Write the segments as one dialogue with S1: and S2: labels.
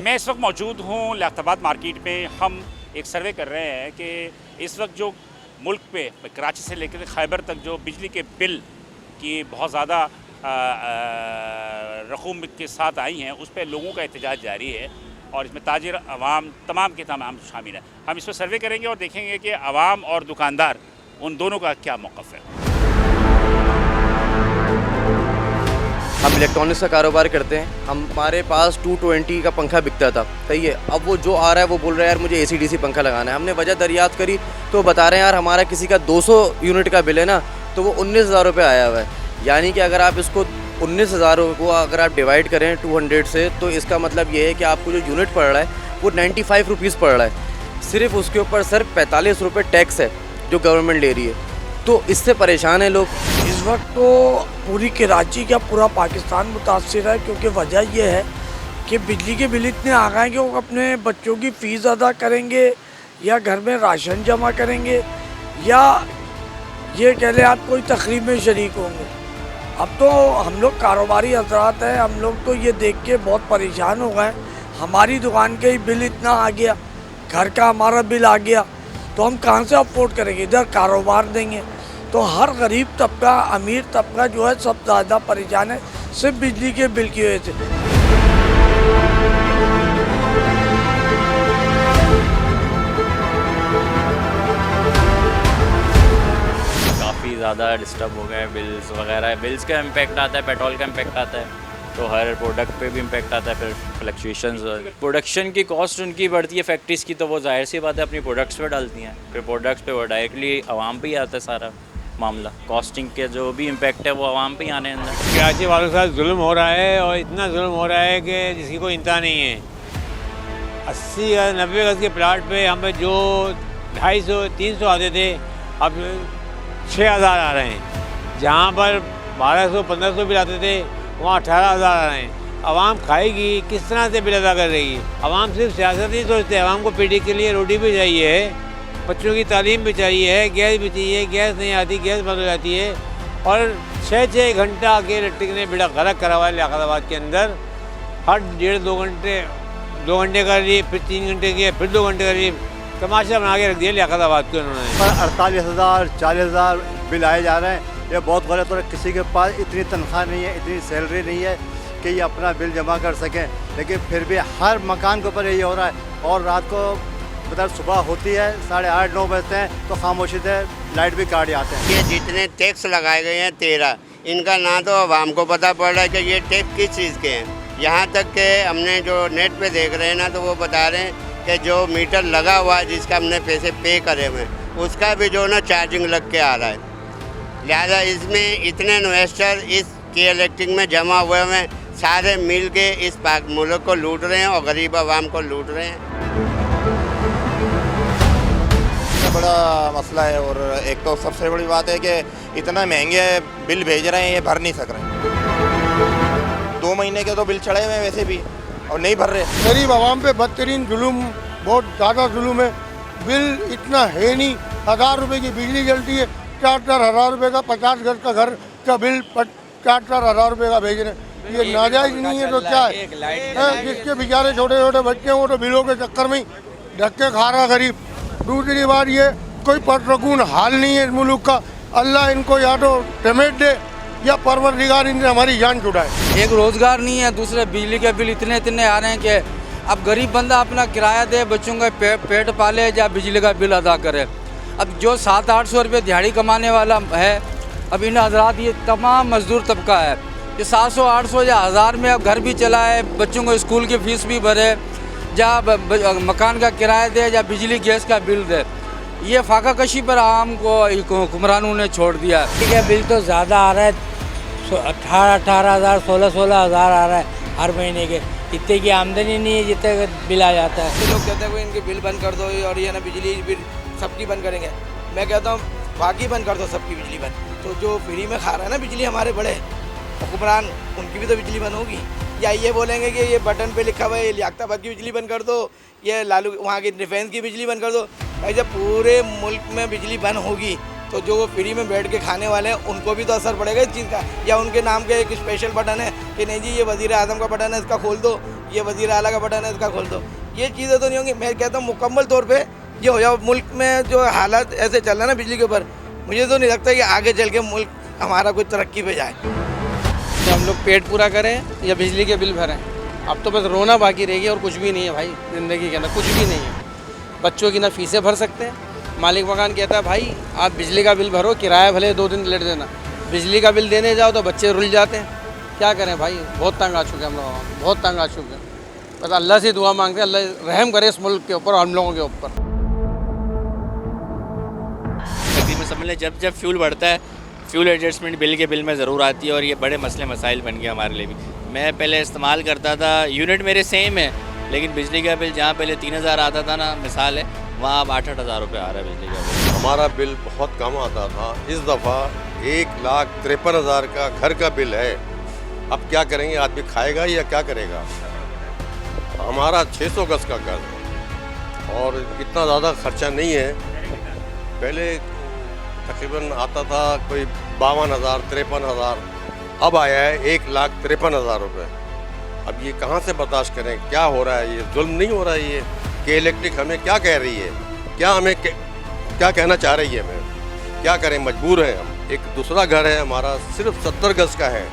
S1: मैं इस वक्त मौजूद हूँ लियाकताबाद मार्केट में। हम एक सर्वे कर रहे हैं कि इस वक्त जो मुल्क पे कराची से लेकर खैबर तक जो बिजली के बिल की बहुत ज़्यादा रकूम के साथ आई हैं, उस पर लोगों का एहतजाज जारी है और इसमें ताजिर अवाम तमाम के तमाम शामिल हैं। हम इस पर सर्वे करेंगे और देखेंगे कि अवाम और दुकानदार उन दोनों का क्या मौक़िफ़ है।
S2: हम इलेक्ट्रॉनिक्स का कारोबार करते हैं। हमारे पास 220 का पंखा बिकता था, सही है। अब वो जो आ रहा है वो बोल रहा है यार मुझे AC/DC पंखा लगाना है। हमने वजह दरियाफ्त करी तो बता रहे हैं यार हमारा किसी का 200 यूनिट का बिल है ना, तो वो 19,000 रुपये आया हुआ है। यानी कि अगर आप इसको 19,000 को अगर आप डिवाइड करें 200 से, तो इसका मतलब ये है कि आपको जो यूनिट पड़ रहा है वो 95 रुपीज़ पड़ रहा है। सिर्फ उसके ऊपर सर 45 रुपये टैक्स है जो गवर्नमेंट ले रही है, तो इससे परेशान है लोग।
S3: इस वक्त तो पूरी कराची का पूरा पाकिस्तान मुतासिर है, क्योंकि वजह यह है कि बिजली के बिल इतने आ गए हैं कि वो अपने बच्चों की फ़ीस अदा करेंगे या घर में राशन जमा करेंगे या ये कह लें आप कोई तकरीब में शरीक होंगे। अब तो हम लोग कारोबारी हजरात हैं, हम लोग तो ये देख के बहुत परेशान हो गए। हमारी दुकान के ही बिल इतना आ गया, घर का हमारा बिल आ गया, तो हम कहाँ से अफोर्ड करेंगे, इधर कारोबार देंगे। तो हर गरीब तबका, अमीर तबका जो है सब ज़्यादा परेशान है सिर्फ बिजली के बिल की वजह से।
S4: काफ़ी ज़्यादा डिस्टर्ब हो गए बिल्स वगैरह। बिल्स का इम्पैक्ट आता है, पेट्रोल का इम्पैक्ट आता है, तो हर प्रोडक्ट पे भी इम्पैक्ट आता है। फिर फ्लक्चुएशंस, प्रोडक्शन की कॉस्ट उनकी बढ़ती है फैक्ट्रीज़ की, तो वो जाहिर सी बात है अपनी प्रोडक्ट्स पे डालती हैं। फिर प्रोडक्ट्स पे वो डायरेक्टली आवाम पे ही आता है सारा मामला। कॉस्टिंग के जो भी इम्पैक्ट है वो आवाम पे ही आने अंदर।
S5: कराची वालों के साथ जुल्म हो रहा है और इतना जुल्म हो रहा है कि जिसकी कोई इंतहा नहीं है। 80 या 90 गज के प्लाट पे हमें जो 250-300 आते थे, अब 6,000 आ रहे हैं। जहाँ पर 1200-1500 बिल आते थे, वहाँ 18,000 आ रहे हैं। आवाम खाएगी किस तरह से बिल अदा कर रही है? आवाम सिर्फ सियासत नहीं सोचते, आवाम को पीढ़ी के लिए रोटी भी चाहिए है, बच्चों की तालीम भी चाहिए है, गैस भी चाहिए। गैस नहीं आती, गैस बंद हो जाती है। और 6-6 घंटा के इलेक्ट्रिक ने बेड़ा गर्क करा हुआ है लियाकताबाद के अंदर। हर 1.5-2 घंटे, 2 घंटे का लिए, फिर 3 घंटे के, फिर 2 घंटे का लिए तमाशा बना के रख दिया लियाकताबाद को उन्होंने।
S6: 48,000 40,000 बिल आए जा रहे हैं। ये बहुत गलत हो रहा है। किसी के पास इतनी तनख्वाह नहीं है, इतनी सैलरी नहीं है कि ये अपना बिल जमा कर सकें, लेकिन फिर भी हर मकान के ऊपर यही हो रहा है। और रात को मतलब सुबह होती है 8:30-9 बजते हैं तो खामोशी से लाइट भी काट जाते हैं।
S7: ये जितने टैक्स लगाए गए हैं 13, इनका ना तो आवाम को पता पड़ रहा है कि ये टैक्स किस चीज़ के हैं। यहाँ तक कि हमने जो नेट पे देख रहे हैं ना, तो वो बता रहे हैं कि जो मीटर लगा हुआ है जिसका हमने पैसे पे करे हुए हैं, उसका भी जो ना चार्जिंग लग के आ रहा है। लिहाजा इसमें इतने इन्वेस्टर इस के इलेक्ट्रिक में जमा हुए हैं, सारे मिल के इस पाक मुल्क को लूट रहे हैं और गरीब आवाम को लूट रहे हैं।
S8: बड़ा मसला है। और एक तो सबसे बड़ी बात है कि इतना महंगे बिल भेज रहे हैं, ये भर नहीं सक रहे। 2 महीने के तो बिल चढ़े हुए हैं वैसे भी और नहीं भर रहे।
S9: गरीब आवाम पे बदतरीन जुल्म, बहुत ज़्यादा जुल्म है। बिल इतना है नहीं, 1,000 रुपये की बिजली जलती है, 4-4 रुपये का 50 गज का घर का बिल 4-4 रुपये का भेज रहे हैं। ये नाजायज़ नहीं है तो क्या है? जिसके बेचारे छोटे छोटे बच्चे हैं वो तो बिलों के चक्कर में ही धक्के खा रहा गरीब। दूसरी बात ये कोई परसकून हाल नहीं है इस मुल्क का। अल्लाह इनको या तो पेमेंट दे या परवरदिगार इनसे हमारी जान छुड़ाए।
S10: एक रोज़गार नहीं है, दूसरे बिजली के बिल इतने आ रहे हैं कि अब गरीब बंदा अपना किराया दे, बच्चों का पेट पाले या बिजली का बिल अदा करे। अब जो 700-800 रुपये दिहाड़ी कमाने वाला है, अब इन हजरात ये तमाम मजदूर तबका है, ये 700-800 या 1000 में अब घर भी चलाए, बच्चों को स्कूल की फ़ीस भी भरे, या मकान का किराया दे या बिजली गैस का बिल दे। ये फाका कशी पर आम को हुक्मरानों ने छोड़ दिया।
S11: ठीक है, बिल तो ज़्यादा आ रहा है, 18,000 16,000 आ रहा है हर महीने के। इतने की आमदनी नहीं है जितने बिल आ जाता है।
S12: लोग कहते हैं इनके बिल बंद कर दो और ये ना बिजली बिल सबकी बंद करेंगे। मैं कहता हूँ बाकी बंद कर दो, सबकी बिजली बंद। तो जो फ्री में खा रहा है ना बिजली हमारे बड़े हुक्मरान, उनकी भी तो बिजली बंद होगी। या ये बोलेंगे कि ये बटन पे लिखा हुआ है लियाकताबाद की बिजली बंद कर दो, ये लालू वहाँ की डिफेंस की बिजली बंद कर दो। भाई जब पूरे मुल्क में बिजली बंद होगी तो जो वो फ्री में बैठ के खाने वाले हैं उनको भी तो असर पड़ेगा इस चीज़ का। या उनके नाम के एक स्पेशल बटन है कि नहीं जी ये वज़ीर आज़म का बटन है इसका खोल दो, ये वज़ीर आला का बटन है इसका खोल दो। ये चीज़ें तो नहीं होंगी। मैं कहता हूँ मुकम्मल तौर पे ये हो जाए। मुल्क में जो हालात ऐसे चल रहा है ना बिजली के ऊपर, मुझे तो नहीं लगता कि आगे चल के मुल्क हमारा कोई तरक्की पे जाए।
S10: कि हम लोग पेट पूरा करें या बिजली के बिल भरें। अब तो बस रोना बाकी रहेगी और कुछ भी नहीं है भाई ज़िंदगी के अंदर, कुछ भी नहीं है। बच्चों की ना फीसें भर सकते हैं। मालिक मकान कहता है भाई आप बिजली का बिल भरो, किराया भले 2 दिन लेट देना। बिजली का बिल देने जाओ तो बच्चे रुल जाते हैं। क्या करें भाई, बहुत तंग आ चुके हैं हम लोग, बहुत तंग आ चुके हैं। बस अल्लाह से दुआ मांगते हैं अल्लाह रहम करे इस मुल्क के ऊपर और हम लोगों के ऊपर।
S4: तकरीबन समझ लें जब जब फ्यूल बढ़ता है, फ्यूल एडजस्टमेंट बिल के बिल में ज़रूर आती है और ये बड़े मसले मसाइल बन गए हमारे लिए भी। मैं पहले इस्तेमाल करता था, यूनिट मेरे सेम है, लेकिन बिजली का बिल जहाँ पहले 3000 आता था ना, मिसाल है, वहाँ अब 8-8 हज़ार रुपये आ रहा है बिजली का बिल।
S13: हमारा बिल बहुत कम आता था, इस दफ़ा 1,53,000 का घर का बिल है। अब क्या करेंगे, आदमी खाएगा या क्या करेगा। हमारा 600 गज का घर है और इतना ज़्यादा खर्चा नहीं है। पहले तकरीबन आता था कोई 52,000 53,000, अब आया है 1,53,000 रुपये। अब ये कहाँ से बर्दाश्त करें, क्या हो रहा है, ये जुल्म नहीं हो रहा है ये कि इलेक्ट्रिक हमें क्या कह रही है, क्या हमें क्या कहना चाह रही है हमें, क्या करें, मजबूर हैं हम। एक दूसरा घर है हमारा सिर्फ 70 गज का है,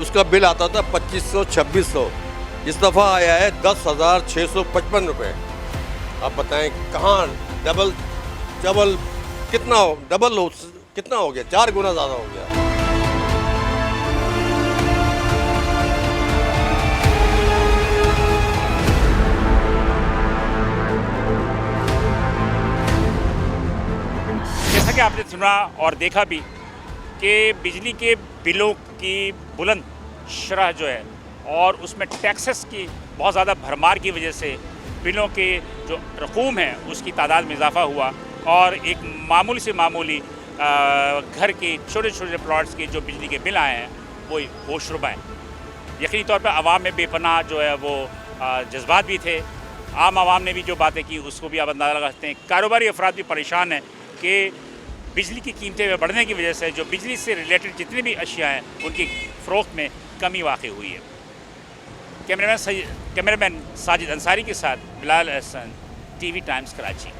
S13: उसका बिल आता था 2500-2600, इस दफ़ा आया है 10,655 रुपये। आप बताएं कहाँ डबल कितना हो, कितना हो गया, 4 गुना ज़्यादा हो गया।
S1: जैसा कि आपने सुना और देखा भी कि बिजली के बिलों की बुलंद शरह जो है और उसमें टैक्सेस की बहुत ज़्यादा भरमार की वजह से बिलों के जो रकूम है उसकी तादाद में इजाफा हुआ और एक मामूली से मामूली घर के छोटे छोटे प्लॉट्स के जो बिजली के बिल आए हैं वो होशरुबा हैं। यकीनी तौर पर आवाम में बेपनाह जो है वो जज्बात भी थे। आम आवाम ने भी जो बातें की उसको भी आप अंदाज़ा लगा सकते हैं। कारोबारी अफराद भी परेशान हैं कि बिजली की कीमतें बढ़ने की वजह से जो बिजली से रिलेटेड जितनी भी अशिया हैं उनकी फ़रोख्त में कमी वाक़ई हुई है। कैमरामैन साजिद अंसारी के साथ बिलाल अहसन, TV टाइम्स कराची।